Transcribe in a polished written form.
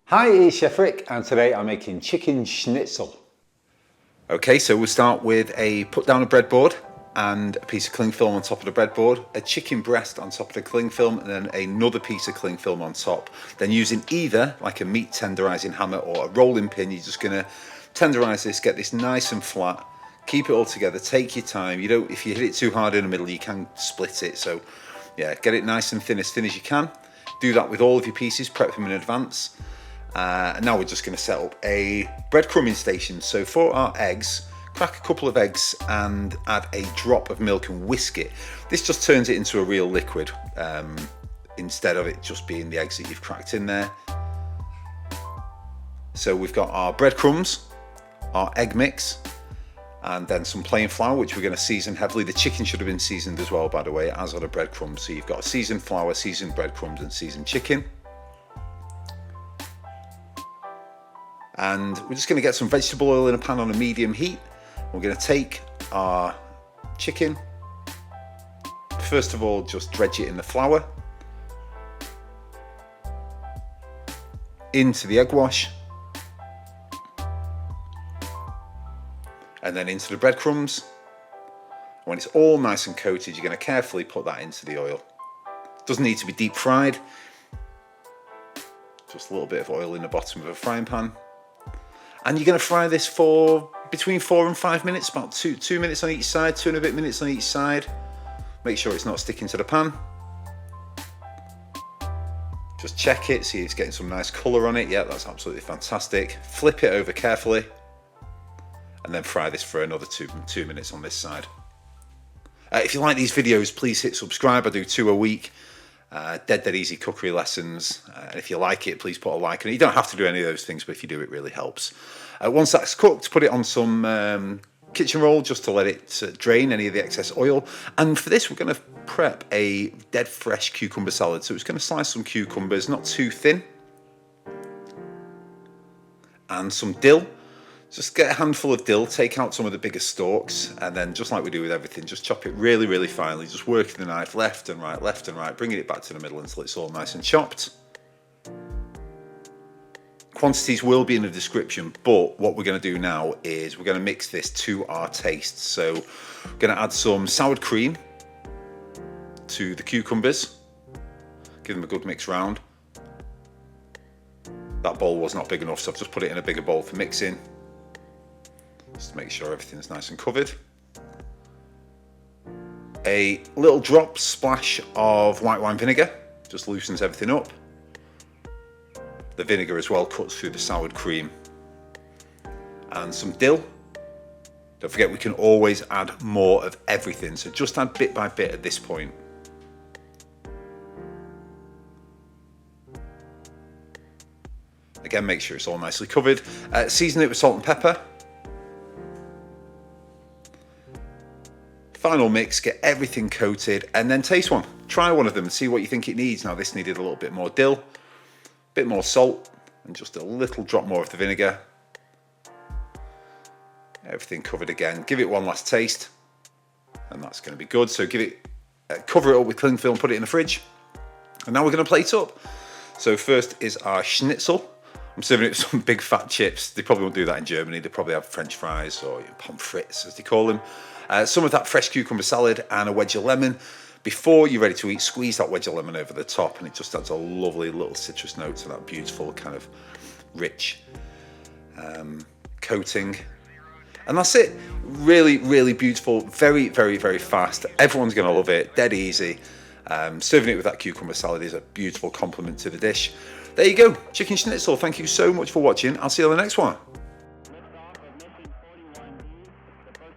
Hi, it's Chef Rick, and today I'm making chicken schnitzel. Okay, so we'll start with put down a breadboard and a piece of cling film on top of the breadboard, a chicken breast on top of the cling film, and then another piece of cling film on top. Then using either like a meat tenderizing hammer or a rolling pin, you're just gonna tenderize this, get this nice and flat, keep it all together, take your time. You don't, if you hit it too hard in the middle, you can split it. So yeah, get it nice and thin as you can. Do that with all of your pieces, prep them in advance. Now we're just going to set up a breadcrumbing station. So for our eggs, crack a couple of eggs and add a drop of milk and whisk it. This just turns it into a real liquid instead of it just being the eggs that you've cracked in there. So we've got our breadcrumbs, our egg mix, and then some plain flour, which we're going to season heavily. The chicken should have been seasoned as well, by the way, as are the breadcrumbs. So you've got seasoned flour, seasoned breadcrumbs, and seasoned chicken. And we're just going to get some vegetable oil in a pan on a medium heat. We're going to take our chicken. First of all, just dredge it in the flour. Into the egg wash. And then into the breadcrumbs. When it's all nice and coated, you're going to carefully put that into the oil. Doesn't need to be deep fried. Just a little bit of oil in the bottom of a frying pan. And you're going to fry this for between 4 and 5 minutes, about two minutes on each side, 2 and a bit minutes on each side. Make sure it's not sticking to the pan. Just check it, see it's getting some nice colour on it. Yeah, that's absolutely fantastic. Flip it over carefully and then fry this for another two minutes on this side. If you like these videos, please hit subscribe. I do 2 a week. Dead easy cookery lessons. And if you like it, please put a like on it. You don't have to do any of those things, but if you do, it really helps. Once that's cooked, put it on some kitchen roll just to let it drain any of the excess oil. And for this, we're going to prep a dead fresh cucumber salad. So it's going to slice some cucumbers, not too thin, and some dill. Just get a handful of dill, take out some of the bigger stalks, and then just like we do with everything, just chop it really, really finely. Just working the knife left and right, bringing it back to the middle until it's all nice and chopped. Quantities will be in the description, but what we're going to do now is we're going to mix this to our taste. So we're going to add some sour cream to the cucumbers, give them a good mix round. That bowl was not big enough, so I've just put it in a bigger bowl for mixing. Just to make sure everything's nice and covered. A little drop splash of white wine vinegar, just loosens everything up. The vinegar as well cuts through the soured cream. And some dill. Don't forget, we can always add more of everything, so just add bit by bit at this point. Again, make sure it's all nicely covered. Season it with salt and pepper. Final mix, get everything coated, and then taste one. Try one of them and see what you think it needs. Now this needed a little bit more dill, a bit more salt, and just a little drop more of the vinegar. Everything covered again. Give it one last taste, and that's going to be good. So give it, cover it up with cling film, put it in the fridge, and now we're going to plate up. So first is our schnitzel. I'm serving it with some big fat chips. They probably won't do that in Germany. They probably have French fries or pommes frites, as they call them. Some of that fresh cucumber salad and a wedge of lemon. Before you're ready to eat, squeeze that wedge of lemon over the top, and it just adds a lovely little citrus note to that beautiful kind of rich coating. And that's it. Really, really beautiful. Very, very, very fast. Everyone's going to love it. Dead easy. Serving it with that cucumber salad is a beautiful compliment to the dish. There you go, chicken schnitzel. Thank you so much for watching. I'll see you on the next one.